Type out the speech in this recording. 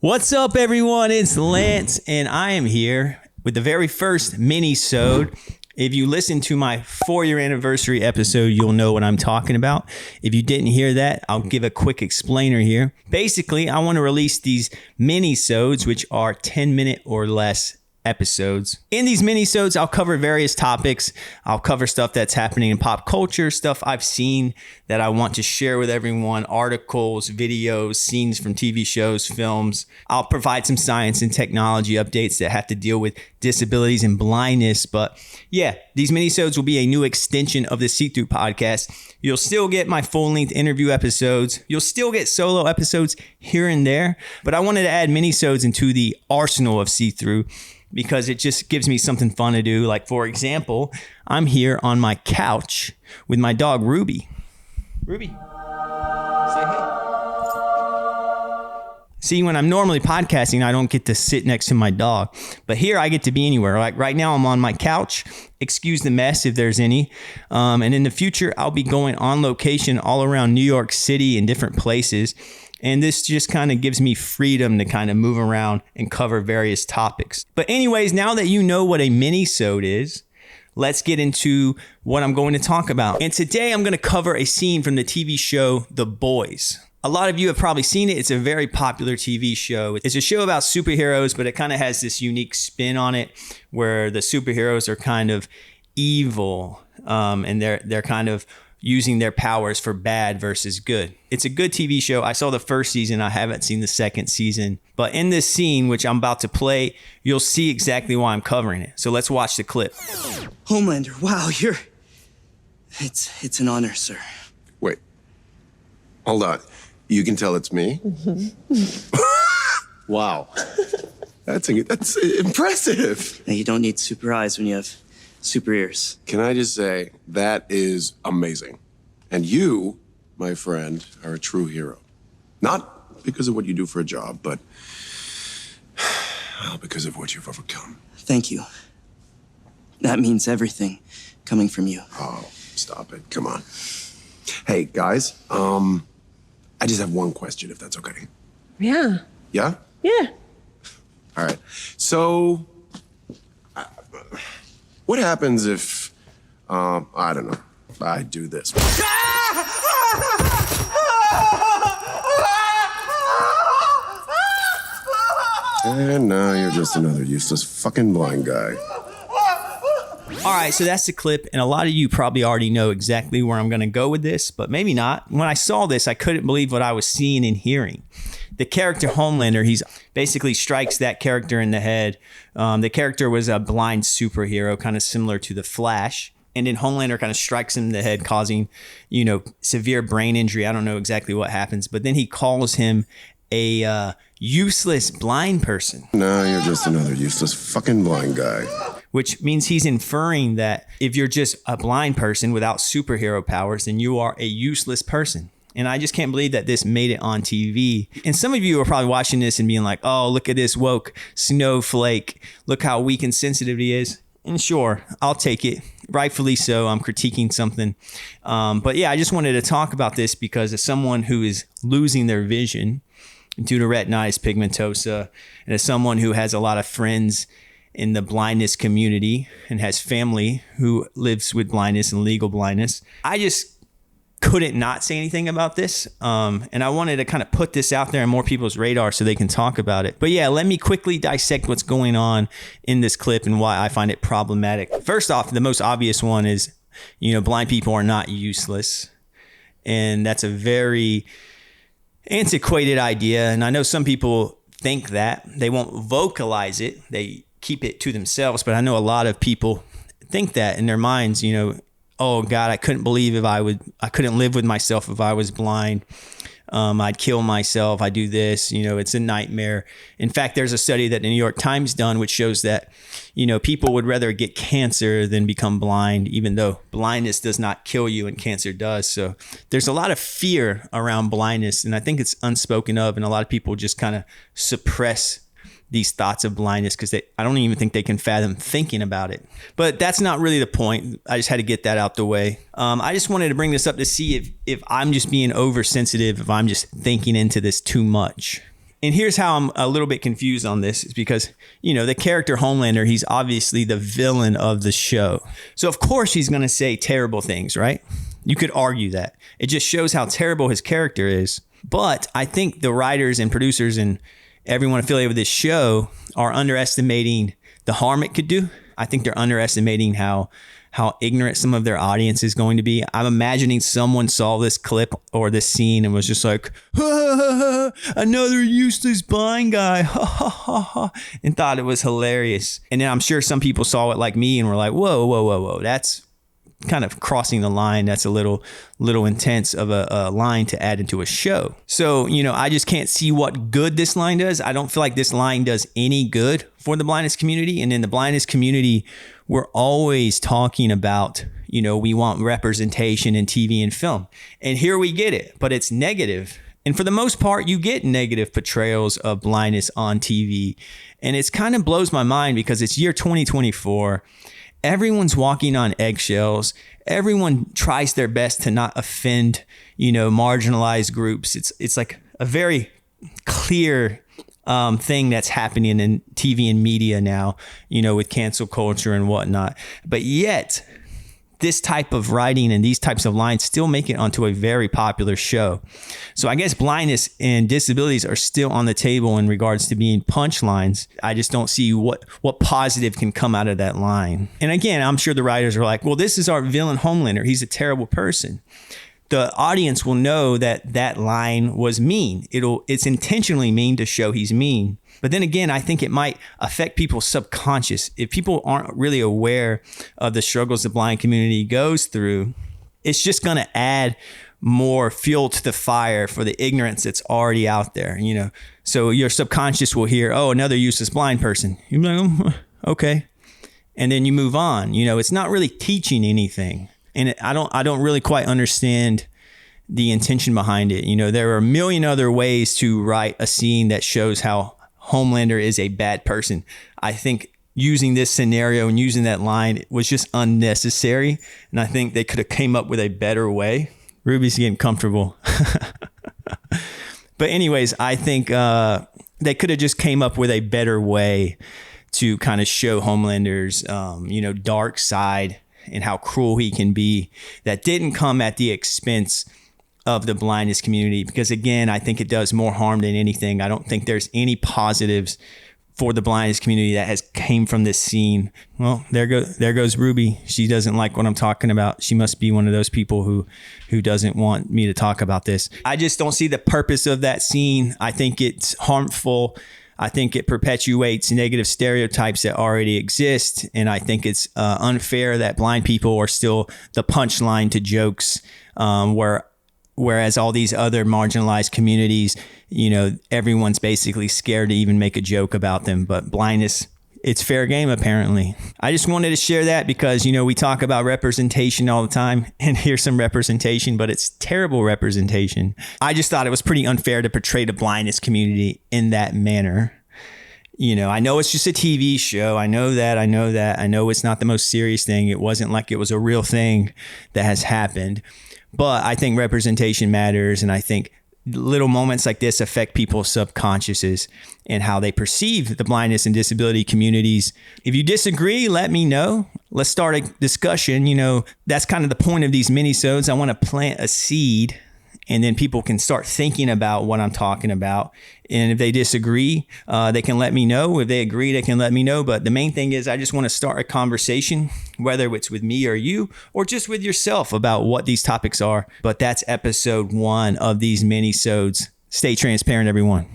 What's up, everyone? It's Lance, and I am here with the very first mini-sode. If you listen to my 4-year anniversary episode, you'll know what I'm talking about. If you didn't hear that, I'll give a quick explainer here. Basically, I want to release these mini-sodes, which are 10-minute or less episodes. In these mini-sodes, I'll cover various topics. I'll cover stuff that's happening in pop culture, stuff I've seen that I want to share with everyone, articles, videos, scenes from TV shows, films. I'll provide some science and technology updates that have to deal with disabilities and blindness. But yeah, these mini-sodes will be a new extension of the See-Through podcast. You'll still get my full-length interview episodes. You'll still get solo episodes here and there. But I wanted to add mini-sodes into the arsenal of See-Through, because it just gives me something fun to do. Like, for example, I'm here on my couch with my dog, Ruby. Ruby, say hey. See, when I'm normally podcasting, I don't get to sit next to my dog. But here I get to be anywhere. Like right now, I'm on my couch. Excuse the mess if there's any. And in the future, I'll be going on location all around New York City and different places. And this just kind of gives me freedom to kind of move around and cover various topics. But anyways, now that you know what a mini-sode is, let's get into what I'm going to talk about. And today I'm going to cover a scene from the TV show The Boys. A lot of you have probably seen it. It's a very popular TV show. It's a show about superheroes, but it kind of has this unique spin on it where the superheroes are kind of evil, and they're kind of using their powers for bad versus good. It's a good TV show. I saw the first season. I haven't seen the second season. But in this scene, which I'm about to play, you'll see exactly why I'm covering it. So let's watch the clip. Homelander, wow, It's an honor, sir. Wait. Hold on. You can tell it's me? Wow. That's impressive. Now, you don't need super eyes when you have super ears. Can I just say, that is amazing. And you, my friend, are a true hero. Not because of what you do for a job, but well, because of what you've overcome. Thank you. That means everything coming from you. Oh, stop it. Come on. Hey, guys, I just have one question, if that's okay. Yeah. Yeah? Yeah. All right. So, what happens if, I don't know, I do this? And now you're just another useless fucking blind guy. All right, so that's the clip, and a lot of you probably already know exactly where I'm going to go with this, but maybe not. When I saw this, I couldn't believe what I was seeing and hearing. The character Homelander, he's basically strikes that character in the head. The character was a blind superhero, kind of similar to the Flash. And then Homelander kind of strikes him in the head, causing, severe brain injury. I don't know exactly what happens, but then he calls him a useless blind person. Now you're just another useless fucking blind guy. Which means he's inferring that if you're just a blind person without superhero powers, then you are a useless person. And I just can't believe that this made it on TV. And some of you are probably watching this and being like, oh, look at this woke snowflake. Look how weak and sensitive he is. And sure, I'll take it. Rightfully so. I'm critiquing something. But yeah, I just wanted to talk about this because as someone who is losing their vision due to retinitis pigmentosa, and as someone who has a lot of friends in the blindness community and has family who lives with blindness and legal blindness, I just couldn't not say anything about this. And I wanted to kind of put this out there on more people's radar so they can talk about it. But yeah, let me quickly dissect what's going on in this clip and why I find it problematic. First off, the most obvious one is, blind people are not useless. And that's a very antiquated idea. And I know some people think that. They won't vocalize it. They keep it to themselves. But I know a lot of people think that in their minds, oh God, I couldn't believe I couldn't live with myself if I was blind. I'd kill myself. I do this, it's a nightmare. In fact, there's a study that the New York Times done, which shows that, people would rather get cancer than become blind, even though blindness does not kill you and cancer does. So there's a lot of fear around blindness. And I think it's unspoken of. And a lot of people just kind of suppress these thoughts of blindness because I don't even think they can fathom thinking about it. But that's not really the point. I just had to get that out the way. I just wanted to bring this up to see if I'm just being oversensitive, if I'm just thinking into this too much. And here's how I'm a little bit confused on this is because, the character Homelander, he's obviously the villain of the show. So of course he's going to say terrible things, right? You could argue that. It just shows how terrible his character is. But I think the writers and producers and everyone affiliated with this show are underestimating the harm it could do. I think they're underestimating how ignorant some of their audience is going to be. I'm imagining someone saw this clip or this scene and was just like, another useless blind guy, and thought it was hilarious. And then I'm sure some people saw it like me and were like, whoa, that's kind of crossing the line. That's a little intense of a line to add into a show. So, I just can't see what good this line does. I don't feel like this line does any good for the blindness community. And in the blindness community, we're always talking about, we want representation in TV and film. And here we get it, but it's negative. And for the most part, you get negative portrayals of blindness on TV. And it's kind of blows my mind because it's year 2024. Everyone's walking on eggshells. Everyone tries their best to not offend, marginalized groups. It's like a very clear thing that's happening in TV and media now, with cancel culture and whatnot. But yet, this type of writing and these types of lines still make it onto a very popular show. So I guess blindness and disabilities are still on the table in regards to being punchlines. I just don't see what positive can come out of that line. And again, I'm sure the writers are like, well, this is our villain Homelander. He's a terrible person. The audience will know that line was mean. It's intentionally mean to show he's mean. But then again, I think it might affect people's subconscious. If people aren't really aware of the struggles the blind community goes through, it's just going to add more fuel to the fire for the ignorance that's already out there, So your subconscious will hear, oh, another useless blind person. You're like, oh, okay. And then you move on. It's not really teaching anything. And I don't really quite understand the intention behind it. There are a million other ways to write a scene that shows how Homelander is a bad person. I think using this scenario and using that line was just unnecessary. And I think they could have came up with a better way. Ruby's getting comfortable. But anyways, I think they could have just came up with a better way to kind of show Homelander's, dark side and how cruel he can be, that didn't come at the expense of the blindness community. Because again, I think it does more harm than anything. I don't think there's any positives for the blindness community that has came from this scene. Well, there goes Ruby. She doesn't like what I'm talking about. She must be one of those people who doesn't want me to talk about this. I just don't see the purpose of that scene. I think it's harmful. I think it perpetuates negative stereotypes that already exist. And I think it's unfair that blind people are still the punchline to jokes, whereas all these other marginalized communities, everyone's basically scared to even make a joke about them. But blindness, it's fair game, apparently. I just wanted to share that because, we talk about representation all the time, and here's some representation, but it's terrible representation. I just thought it was pretty unfair to portray the blindness community in that manner. I know it's just a TV show. I know that. I know it's not the most serious thing. It wasn't like it was a real thing that has happened. But I think representation matters, and I think little moments like this affect people's subconsciouses and how they perceive the blindness and disability communities. If you disagree, let me know. Let's start a discussion. That's kind of the point of these mini-sodes. I want to plant a seed, and then people can start thinking about what I'm talking about. And if they disagree, they can let me know. If they agree, they can let me know. But the main thing is I just want to start a conversation, whether it's with me or you, or just with yourself about what these topics are. But that's episode 1 of these mini-sodes. Stay transparent, everyone.